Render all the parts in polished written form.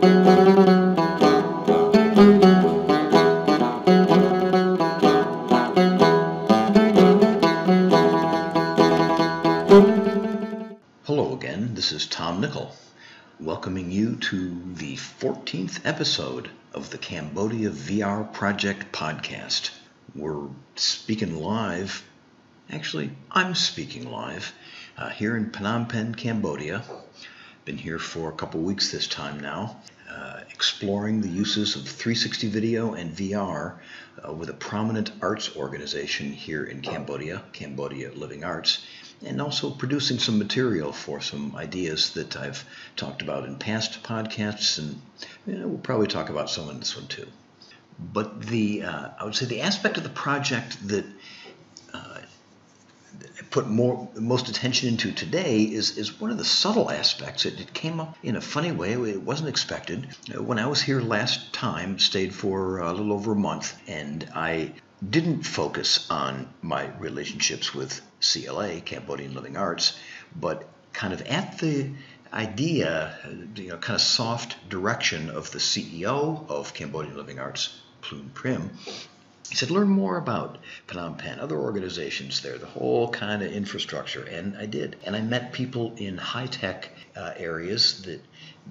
Hello again, this is Tom Nickel, welcoming you to the 14th episode of the Cambodia VR Project podcast. We're speaking live, actually I'm speaking live, here in Phnom Penh, Cambodia. Been here for a couple weeks this time now, exploring the uses of 360 video and VR with a prominent arts organization here in Cambodia, Cambodia Living Arts, and also producing some material for some ideas that I've talked about in past podcasts, and we'll probably talk about some in this one too. But I would say the aspect of the project that I put most attention into today is one of the subtle aspects. It came up in a funny way. It wasn't expected. When I was here last time, stayed for a little over a month, and I didn't focus on my relationships with CLA, Cambodian Living Arts, but kind of at the idea, kind of soft direction of the CEO of Cambodian Living Arts, Plume Prim. He said, learn more about Phnom Penh, other organizations there, the whole kind of infrastructure. And I did. And I met people in high-tech areas that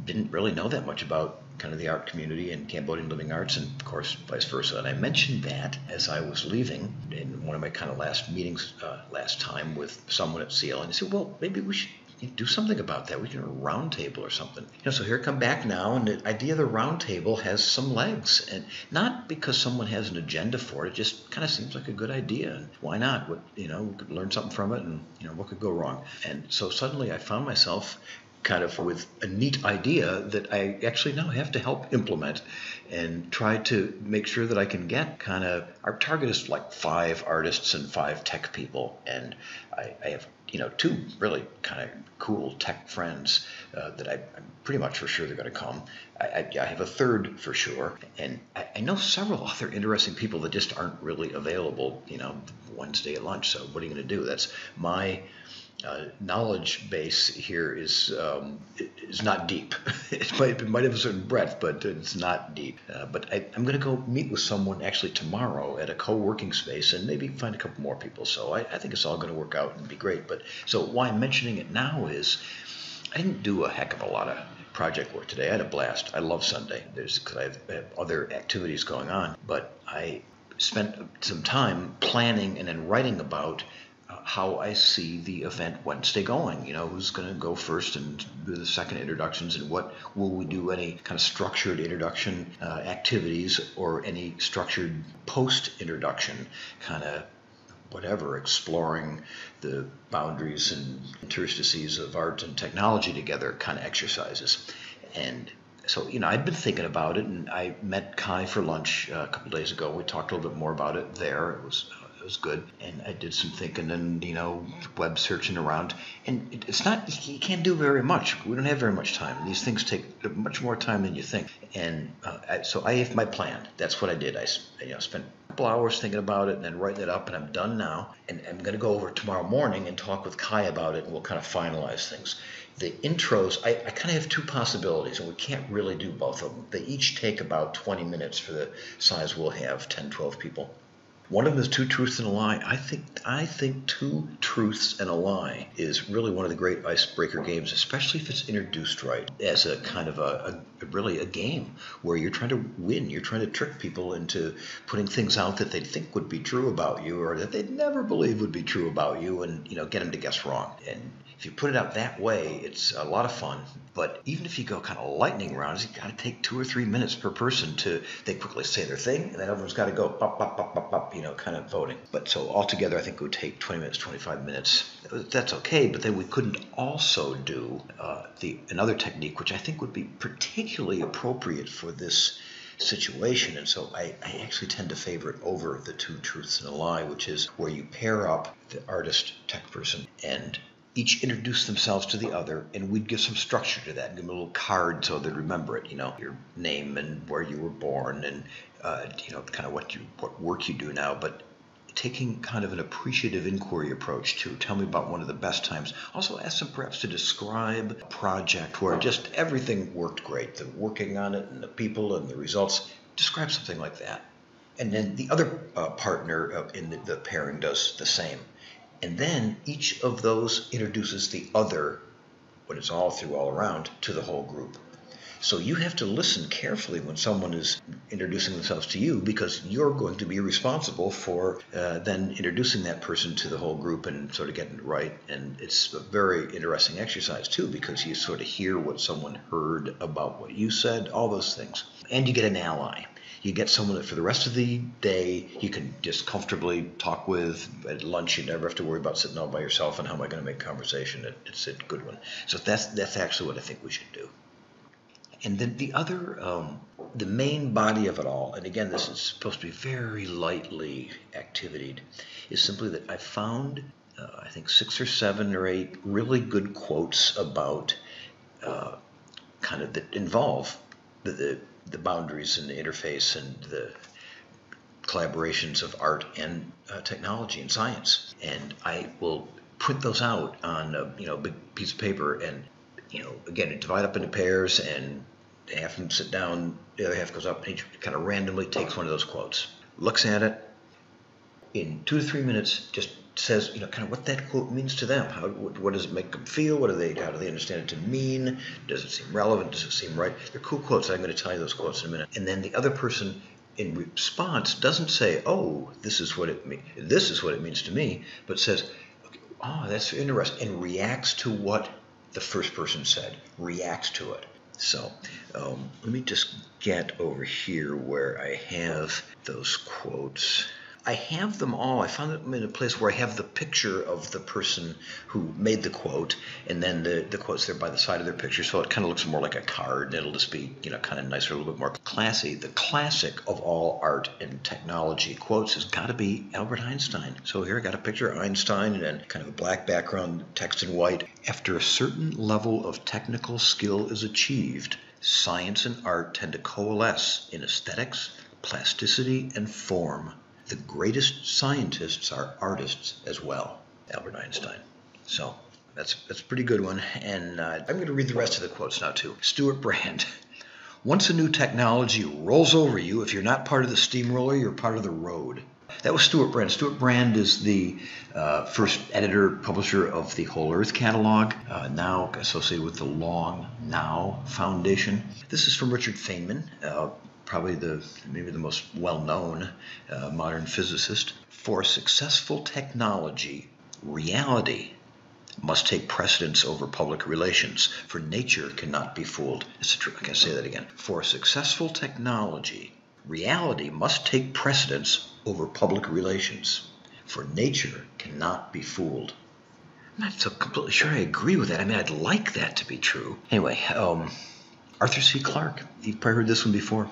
didn't really know that much about kind of the art community and Cambodian Living Arts, and of course vice versa. And I mentioned that as I was leaving in one of my kind of last meetings last time with someone at CL. And he said, well, maybe we should do something about that. We can have a round table or something. So here I come back now, and the idea of the round table has some legs, and not because someone has an agenda for it. It just kind of seems like a good idea, and why not? We could learn something from it, and what could go wrong? And so suddenly I found myself kind of with a neat idea that I actually now have to help implement and try to make sure that I can get our target is like 5 artists and 5 tech people, and I have 2 really kind of cool tech friends that I'm pretty much for sure they're going to come. I have a third for sure, and I know several other interesting people that just aren't really available, Wednesday at lunch. So what are you going to do? That's my knowledge base here is not deep. It might have a certain breadth, but it's not deep. But I'm going to go meet with someone actually tomorrow at a co-working space and maybe find a couple more people. So I think it's all going to work out and be great. But so why I'm mentioning it now is I didn't do a heck of a lot of project work today. I had a blast. I love Sunday. Because I have other activities going on. But I spent some time planning and then writing about how I see the event Wednesday going. Who's going to go first and do the second introductions, and what will we do, any kind of structured introduction activities or any structured post-introduction kind of whatever, exploring the boundaries and interstices of art and technology together kind of exercises. And so, I'd been thinking about it, and I met Kai for lunch a couple days ago. We talked a little bit more about it there. It was good, and I did some thinking and web searching around, and it's not, you can't do very much. We don't have very much time. These things take much more time than you think, and so I have my plan. That's what I did. I spent a couple hours thinking about it and then writing it up, and I'm done now, and I'm going to go over tomorrow morning and talk with Kai about it, and we'll kind of finalize things. The intros, I kind of have 2 possibilities, and we can't really do both of them. They each take about 20 minutes for the size we'll have, 10, 12 people. One of them is 2 truths and a lie. I think 2 truths and a lie is really one of the great icebreaker games, especially if it's introduced right, as a kind of really a game where you're trying to win. You're trying to trick people into putting things out that they think would be true about you, or that they'd never believe would be true about you, and get them to guess wrong. And if you put it out that way, it's a lot of fun. But even if you go kind of lightning rounds, you got to take 2 or 3 minutes per person they quickly say their thing, and then everyone's got to go pop, pop, pop, pop, pop, kind of voting. But so altogether, I think it would take 20 minutes, 25 minutes. That's okay, but then we couldn't also do another technique, which I think would be particularly appropriate for this situation. And so I actually tend to favor it over the 2 truths and a lie, which is where you pair up the artist, tech person, and each introduce themselves to the other, and we'd give some structure to that, give them a little card so they'd remember it, your name and where you were born, and kind of what work you do now. But taking kind of an appreciative inquiry approach to tell me about one of the best times. Also ask them perhaps to describe a project where just everything worked great, the working on it and the people and the results. Describe something like that. And then the other partner in the pairing does the same. And then each of those introduces the other, when it's all through, all around, to the whole group. So you have to listen carefully when someone is introducing themselves to you, because you're going to be responsible for then introducing that person to the whole group and sort of getting it right. And it's a very interesting exercise too, because you sort of hear what someone heard about what you said, all those things. And you get an ally. You get someone that for the rest of the day you can just comfortably talk with. At lunch, you never have to worry about sitting all by yourself and how am I going to make conversation. It's a good one. So that's actually what I think we should do. And then the other, the main body of it all, and again, this is supposed to be very lightly activitied, is simply that I found, I think 6 or 7 or 8 really good quotes about kind of that involve the boundaries and the interface and the collaborations of art and technology and science. And I will print those out on a big piece of paper and again, divide up into pairs and half of them sit down, the other half goes up, and each kind of randomly takes one of those quotes, looks at it, in 2 to 3 minutes, just says, kind of what that quote means to them. What does it make them feel? How do they understand it to mean? Does it seem relevant? Does it seem right? They're cool quotes. I'm going to tell you those quotes in a minute. And then the other person, in response, doesn't say, "Oh, this is what it means. This is what it means to me," but says, okay, "Oh, that's interesting," and reacts to what the first person said. Reacts to it. So let me just get over here where I have those quotes. I have them all. I found them in a place where I have the picture of the person who made the quote, and then the quotes there by the side of their picture, so it kind of looks more like a card, and it'll just be kind of nicer, a little bit more classy. The classic of all art and technology quotes has got to be Albert Einstein. So here I got a picture of Einstein and then kind of a black background, text in white. After a certain level of technical skill is achieved, science and art tend to coalesce in aesthetics, plasticity, and form. The greatest scientists are artists as well. Albert Einstein. So that's a pretty good one. And I'm going to read the rest of the quotes now too. Stuart Brand. Once a new technology rolls over you, if you're not part of the steamroller, you're part of the road. That was Stuart Brand. Stuart Brand is the first editor, publisher of the Whole Earth catalog, now associated with the Long Now Foundation. This is from Richard Feynman, probably maybe the most well-known modern physicist. For a successful technology, reality must take precedence over public relations, for nature cannot be fooled. I can say that again. For a successful technology, reality must take precedence over public relations, for nature cannot be fooled. I'm not so completely sure I agree with that. I mean, I'd like that to be true. Anyway, Arthur C. Clarke. You've probably heard this one before.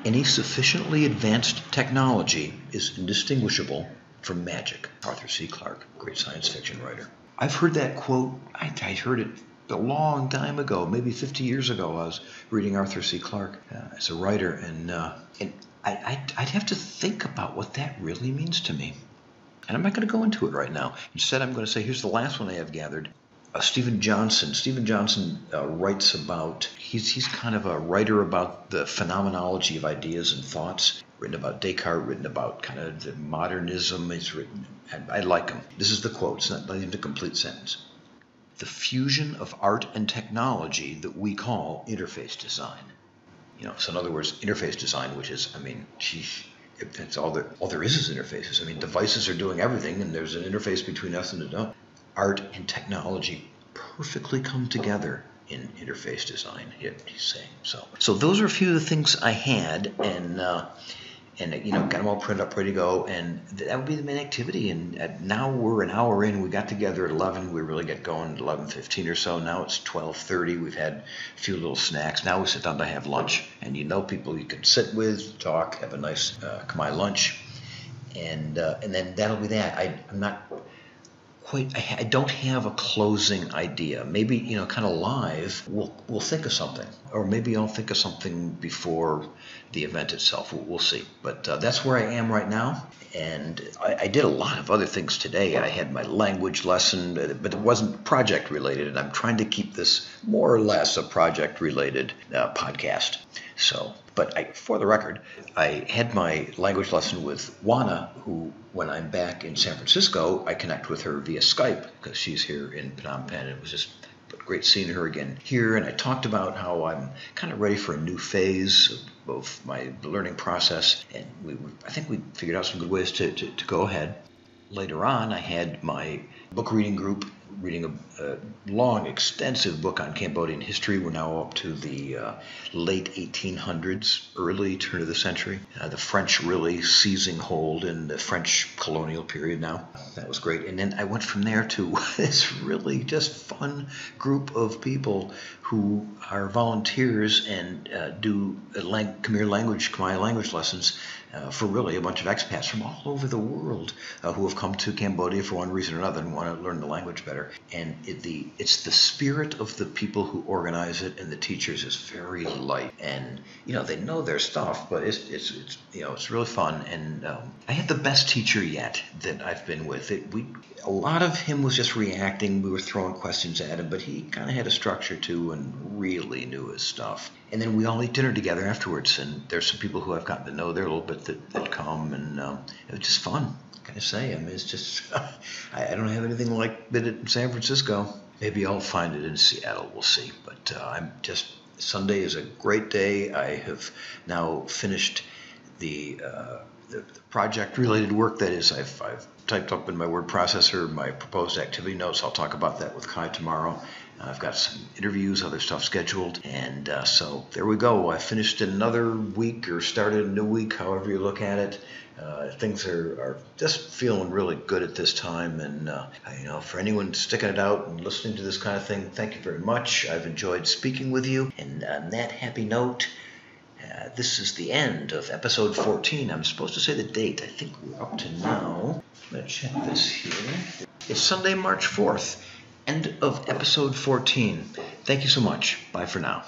Any sufficiently advanced technology is indistinguishable from magic. Arthur C. Clarke, great science fiction writer. I've heard that quote. I heard it a long time ago, maybe 50 years ago. I was reading Arthur C. Clarke as a writer, and I'd have to think about what that really means to me. And I'm not going to go into it right now. Instead, I'm going to say, here's the last one I have gathered. Stephen Johnson. Stephen Johnson writes about, he's kind of a writer about the phenomenology of ideas and thoughts, written about Descartes, written about kind of the modernism. He's written, I like him. This is the quote, it's not even a complete sentence. The fusion of art and technology that we call interface design. So in other words, interface design, which is, that's all there is interfaces. Devices are doing everything, and there's an interface between us and the art and technology perfectly come together in interface design, he's saying. So those are a few of the things I had, and got them all printed up, ready to go, and that would be the main activity. And now we're an hour in. We got together at 11. We really get going at 11:15 or so. Now it's 12:30. We've had a few little snacks. Now we sit down to have lunch, and people you can sit with, talk, have a nice Khmer lunch, and then that'll be that. I'm not I don't have a closing idea. Maybe, kind of live, we'll think of something, or maybe I'll think of something before the event itself. We'll see. But that's where I am right now. And I did a lot of other things today. I had my language lesson, but it wasn't project related. And I'm trying to keep this more or less a project related podcast. So, but for the record, I had my language lesson with Juana, who, when I'm back in San Francisco, I connect with her via Skype because she's here in Phnom Penh. It was just great seeing her again here, and I talked about how I'm kind of ready for a new phase of my learning process, and I think we figured out some good ways to go ahead. Later on, I had my book reading group reading a long, extensive book on Cambodian history. We're now up to the late 1800s, early turn of the century. The French really seizing hold in the French colonial period now. That was great. And then I went from there to this really just fun group of people who are volunteers and do Khmer language lessons for really a bunch of expats from all over the world who have come to Cambodia for one reason or another and want to learn the language better. And it's the spirit of the people who organize it and the teachers is very light. And they know their stuff, but it's really fun. And I had the best teacher yet that I've been with. A lot of him was just reacting. We were throwing questions at him, but he kind of had a structure too and really knew his stuff. And then we all eat dinner together afterwards, and there's some people who I've gotten to know there a little bit that come, and it was just fun. What can I say? I mean, it's just, I don't have anything like it in San Francisco. Maybe I'll find it in Seattle, we'll see. But Sunday is a great day. I have now finished the project-related work. That is, I've typed up in my word processor my proposed activity notes. I'll talk about that with Kai tomorrow. I've got some interviews, other stuff scheduled, and so there we go. I finished another week or started a new week, however you look at it. Things are just feeling really good at this time, and for anyone sticking it out and listening to this kind of thing, thank you very much. I've enjoyed speaking with you, and on that happy note, this is the end of episode 14. I'm supposed to say the date. I think we're up to now. Let's check this here. It's Sunday, March 4th. End of episode 14. Thank you so much. Bye for now.